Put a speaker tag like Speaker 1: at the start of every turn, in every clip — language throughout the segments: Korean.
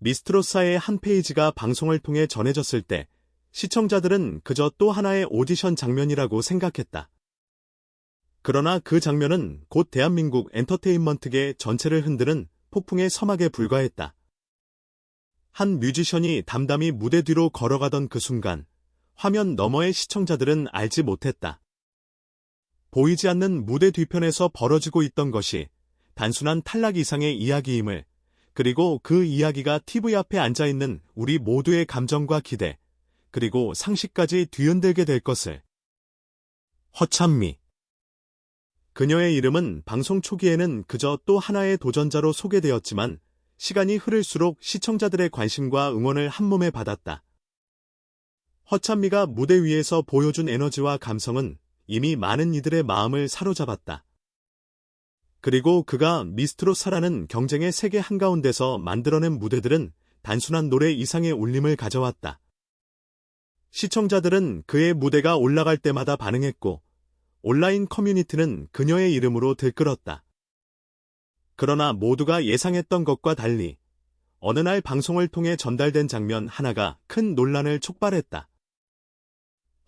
Speaker 1: 미스트로사의 한 페이지가 방송을 통해 전해졌을 때 시청자들은 그저 또 하나의 오디션 장면이라고 생각했다. 그러나 그 장면은 곧 대한민국 엔터테인먼트계 전체를 흔드는 폭풍의 서막에 불과했다. 한 뮤지션이 담담히 무대 뒤로 걸어가던 그 순간 화면 너머의 시청자들은 알지 못했다. 보이지 않는 무대 뒤편에서 벌어지고 있던 것이 단순한 탈락 이상의 이야기임을, 그리고 그 이야기가 TV 앞에 앉아있는 우리 모두의 감정과 기대, 그리고 상식까지 뒤흔들게 될 것을. 허찬미. 그녀의 이름은 방송 초기에는 그저 또 하나의 도전자로 소개되었지만 시간이 흐를수록 시청자들의 관심과 응원을 한몸에 받았다. 허찬미가 무대 위에서 보여준 에너지와 감성은 이미 많은 이들의 마음을 사로잡았다. 그리고 그가 미스트로사라는 경쟁의 세계 한가운데서 만들어낸 무대들은 단순한 노래 이상의 울림을 가져왔다. 시청자들은 그의 무대가 올라갈 때마다 반응했고 온라인 커뮤니티는 그녀의 이름으로 들끓었다. 그러나 모두가 예상했던 것과 달리 어느 날 방송을 통해 전달된 장면 하나가 큰 논란을 촉발했다.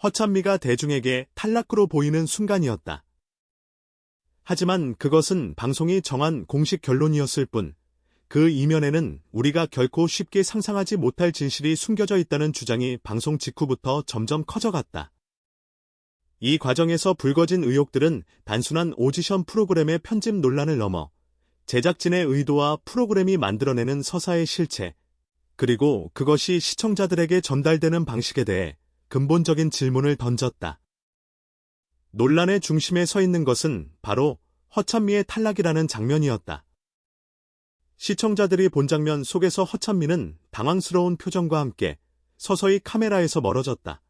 Speaker 1: 허찬미가 대중에게 탈락으로 보이는 순간이었다. 하지만 그것은 방송이 정한 공식 결론이었을 뿐, 그 이면에는 우리가 결코 쉽게 상상하지 못할 진실이 숨겨져 있다는 주장이 방송 직후부터 점점 커져갔다. 이 과정에서 불거진 의혹들은 단순한 오디션 프로그램의 편집 논란을 넘어 제작진의 의도와 프로그램이 만들어내는 서사의 실체, 그리고 그것이 시청자들에게 전달되는 방식에 대해 근본적인 질문을 던졌다. 논란의 중심에 서 있는 것은 바로 허찬미의 탈락이라는 장면이었다. 시청자들이 본 장면 속에서 허찬미는 당황스러운 표정과 함께 서서히 카메라에서 멀어졌다.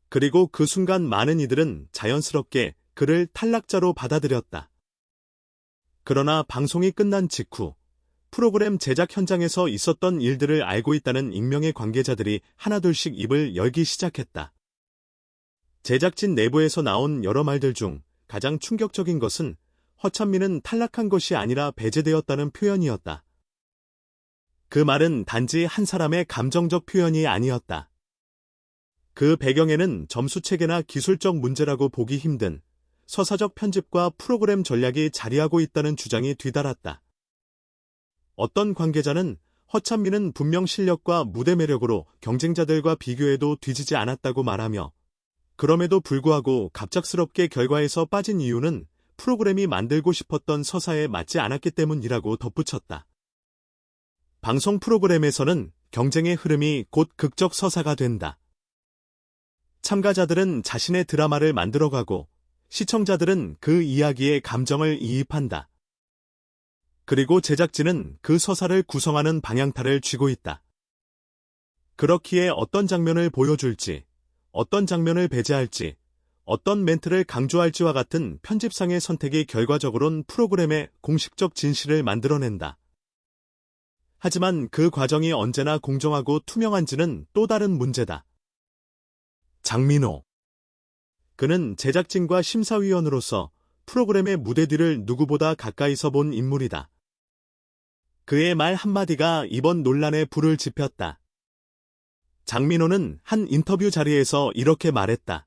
Speaker 1: 그리고 그 순간 많은 이들은 자연스럽게 그를 탈락자로 받아들였다. 그러나 방송이 끝난 직후 프로그램 제작 현장에서 있었던 일들을 알고 있다는 익명의 관계자들이 하나둘씩 입을 열기 시작했다. 제작진 내부에서 나온 여러 말들 중 가장 충격적인 것은 허찬미는 탈락한 것이 아니라 배제되었다는 표현이었다. 그 말은 단지 한 사람의 감정적 표현이 아니었다. 그 배경에는 점수체계나 기술적 문제라고 보기 힘든 서사적 편집과 프로그램 전략이 자리하고 있다는 주장이 뒤따랐다. 어떤 관계자는 허찬미는 분명 실력과 무대 매력으로 경쟁자들과 비교해도 뒤지지 않았다고 말하며, 그럼에도 불구하고 갑작스럽게 결과에서 빠진 이유는 프로그램이 만들고 싶었던 서사에 맞지 않았기 때문이라고 덧붙였다. 방송 프로그램에서는 경쟁의 흐름이 곧 극적 서사가 된다. 참가자들은 자신의 드라마를 만들어가고 시청자들은 그 이야기에 감정을 이입한다. 그리고 제작진은 그 서사를 구성하는 방향타를 쥐고 있다. 그렇기에 어떤 장면을 보여줄지, 어떤 장면을 배제할지, 어떤 멘트를 강조할지와 같은 편집상의 선택이 결과적으론 프로그램의 공식적 진실을 만들어낸다. 하지만 그 과정이 언제나 공정하고 투명한지는 또 다른 문제다. 장민호. 그는 제작진과 심사위원으로서 프로그램의 무대 뒤를 누구보다 가까이서 본 인물이다. 그의 말 한마디가 이번 논란에 불을 지폈다. 장민호는 한 인터뷰 자리에서 이렇게 말했다.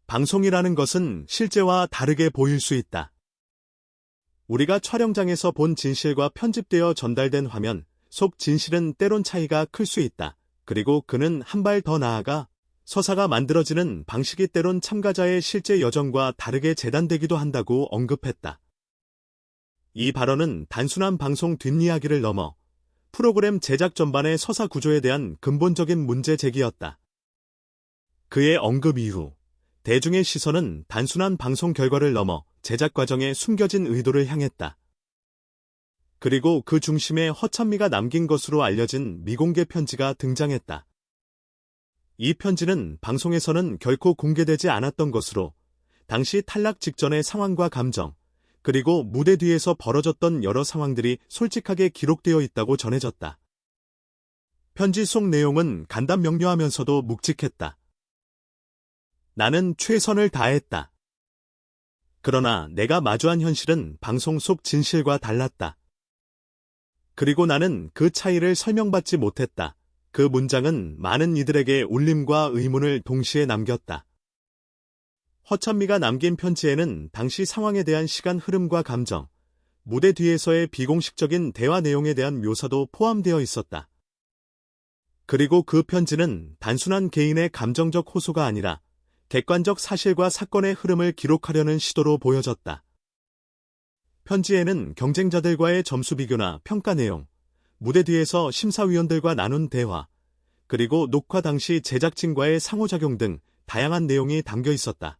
Speaker 1: 방송이라는 것은 실제와 다르게 보일 수 있다. 우리가 촬영장에서 본 진실과 편집되어 전달된 화면 속 진실은 때론 차이가 클 수 있다. 그리고 그는 한 발 더 나아가 서사가 만들어지는 방식이 때론 참가자의 실제 여정과 다르게 재단되기도 한다고 언급했다. 이 발언은 단순한 방송 뒷이야기를 넘어 프로그램 제작 전반의 서사 구조에 대한 근본적인 문제 제기였다. 그의 언급 이후 대중의 시선은 단순한 방송 결과를 넘어 제작 과정에 숨겨진 의도를 향했다. 그리고 그 중심에 허찬미가 남긴 것으로 알려진 미공개 편지가 등장했다. 이 편지는 방송에서는 결코 공개되지 않았던 것으로 당시 탈락 직전의 상황과 감정, 그리고 무대 뒤에서 벌어졌던 여러 상황들이 솔직하게 기록되어 있다고 전해졌다. 편지 속 내용은 간단명료하면서도 묵직했다. 나는 최선을 다했다. 그러나 내가 마주한 현실은 방송 속 진실과 달랐다. 그리고 나는 그 차이를 설명받지 못했다. 그 문장은 많은 이들에게 울림과 의문을 동시에 남겼다. 허찬미가 남긴 편지에는 당시 상황에 대한 시간 흐름과 감정, 무대 뒤에서의 비공식적인 대화 내용에 대한 묘사도 포함되어 있었다. 그리고 그 편지는 단순한 개인의 감정적 호소가 아니라 객관적 사실과 사건의 흐름을 기록하려는 시도로 보여졌다. 편지에는 경쟁자들과의 점수 비교나 평가 내용, 무대 뒤에서 심사위원들과 나눈 대화, 그리고 녹화 당시 제작진과의 상호작용 등 다양한 내용이 담겨 있었다.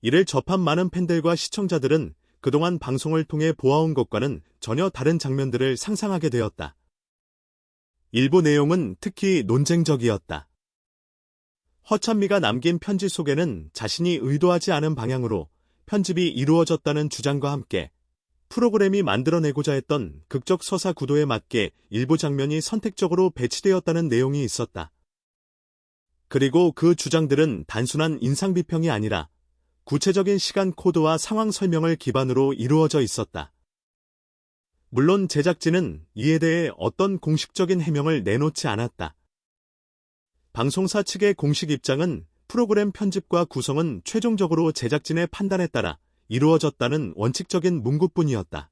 Speaker 1: 이를 접한 많은 팬들과 시청자들은 그동안 방송을 통해 보아온 것과는 전혀 다른 장면들을 상상하게 되었다. 일부 내용은 특히 논쟁적이었다. 허찬미가 남긴 편지 속에는 자신이 의도하지 않은 방향으로 편집이 이루어졌다는 주장과 함께 프로그램이 만들어내고자 했던 극적 서사 구도에 맞게 일부 장면이 선택적으로 배치되었다는 내용이 있었다. 그리고 그 주장들은 단순한 인상 비평이 아니라 구체적인 시간 코드와 상황 설명을 기반으로 이루어져 있었다. 물론 제작진은 이에 대해 어떤 공식적인 해명을 내놓지 않았다. 방송사 측의 공식 입장은 프로그램 편집과 구성은 최종적으로 제작진의 판단에 따라 이루어졌다는 원칙적인 문구뿐이었다.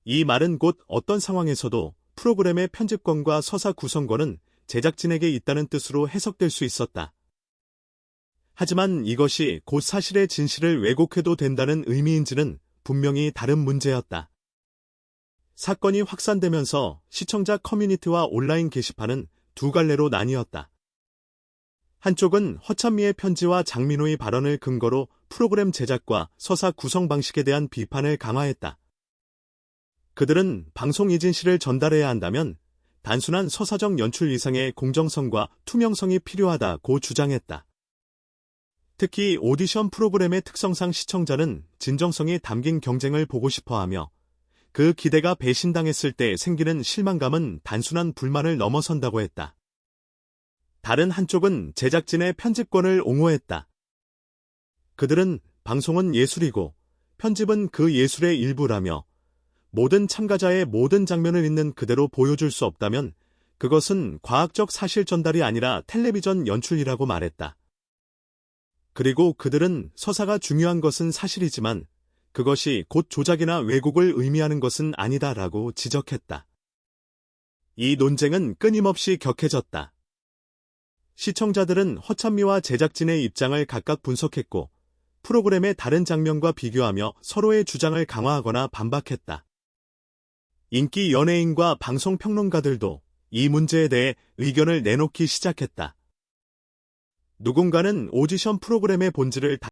Speaker 1: 이 말은 곧 어떤 상황에서도 프로그램의 편집권과 서사 구성권은 제작진에게 있다는 뜻으로 해석될 수 있었다. 하지만 이것이 곧 사실의 진실을 왜곡해도 된다는 의미인지는 분명히 다른 문제였다. 사건이 확산되면서 시청자 커뮤니티와 온라인 게시판은 두 갈래로 나뉘었다. 한쪽은 허찬미의 편지와 장민호의 발언을 근거로 프로그램 제작과 서사 구성 방식에 대한 비판을 강화했다. 그들은 방송 이진실을 전달해야 한다면 단순한 서사적 연출 이상의 공정성과 투명성이 필요하다고 주장했다. 특히 오디션 프로그램의 특성상 시청자는 진정성이 담긴 경쟁을 보고 싶어하며 그 기대가 배신당했을 때 생기는 실망감은 단순한 불만을 넘어선다고 했다. 다른 한쪽은 제작진의 편집권을 옹호했다. 그들은 방송은 예술이고 편집은 그 예술의 일부라며 모든 참가자의 모든 장면을 있는 그대로 보여줄 수 없다면 그것은 과학적 사실 전달이 아니라 텔레비전 연출이라고 말했다. 그리고 그들은 서사가 중요한 것은 사실이지만 그것이 곧 조작이나 왜곡을 의미하는 것은 아니다라고 지적했다. 이 논쟁은 끊임없이 격해졌다. 시청자들은 허찬미와 제작진의 입장을 각각 분석했고 프로그램의 다른 장면과 비교하며 서로의 주장을 강화하거나 반박했다. 인기 연예인과 방송평론가들도 이 문제에 대해 의견을 내놓기 시작했다. 누군가는 오디션 프로그램의 본질을